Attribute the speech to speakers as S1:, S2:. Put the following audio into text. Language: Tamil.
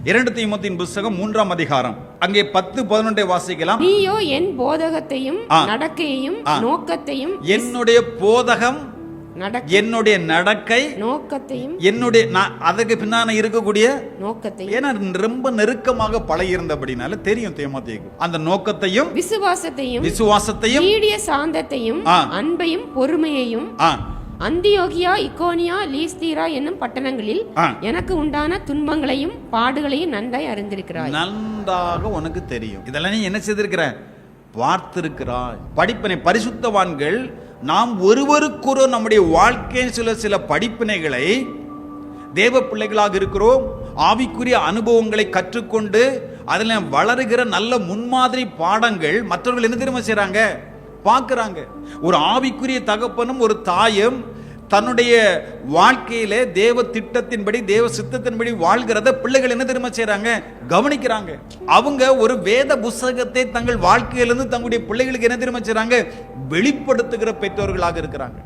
S1: 2 தீமோத்தேயுவின் புத்தகம் 3ஆம் அதிகாரம் அங்கே 10-11 வாசிக்கலாம்.
S2: நீயோ என் போதகத்தையும் நடக்கையையும் நோக்கத்தையும்,
S1: என்னுடைய போதகம், என்னுடைய நடக்கை,
S2: நோக்கத்தையும்,
S1: என்னுடைய அதுக்கு பின்னான இருக்கக்கூடிய
S2: நோக்கத்தையும்,
S1: ஏன்னா ரொம்ப நெருக்கமாக பழகியிருந்தபடினால தெரியும் தீமோத்தேயுக்கு அந்த நோக்கத்தையும், விசுவாசத்தையும், நீடிய
S2: சாந்தத்தையும், அன்பையும், பொறுமையையும் அந்தியோகியா, இக்கோனியா, லீஸ்தீரா என்னும் பட்டணங்களில் எனக்கு உண்டான துன்பங்களையும் பாடுகளையும் நன்றாய் அறிந்திருக்கிறாய்.
S1: நன்றாக உனக்கு தெரியும். இதெல்லாம் நீ என்ன செய்திருக்கிற? பார்த்திருக்கிறாய். படிப்பினை பரிசுத்தவான்கள் நாம் ஒருவருக்கொரு நம்முடைய வாழ்க்கையில் சில படிப்பினைகளை தேவ பிள்ளைகளாக இருக்கிறோம், ஆவிக்குரிய அனுபவங்களை கற்றுக்கொண்டு அதில் வளருகிற நல்ல முன்மாதிரி பாடங்கள் மற்றவர்கள் என்ன தெரியுமா செய்றாங்க? பார்க்கிறாங்க. ஒரு ஆவிக்குரிய தகப்பனும் ஒரு தாயும் தன்னுடைய வாழ்க்கையில தேவ திட்டத்தின்படி, தேவ சித்தத்தின்படி வாழ்கிறத பிள்ளைகள் என்ன தெரியுமா செய்றாங்க? கவனிக்கிறாங்க. அவங்க ஒரு வேத புத்தகத்தை தங்கள் வாழ்க்கையிலிருந்து தங்களுடைய பிள்ளைகளுக்கு என்ன தெரியுமா செய்றாங்க? வெளிப்படுத்துகிற பெற்றோர்களாக இருக்கிறாங்க.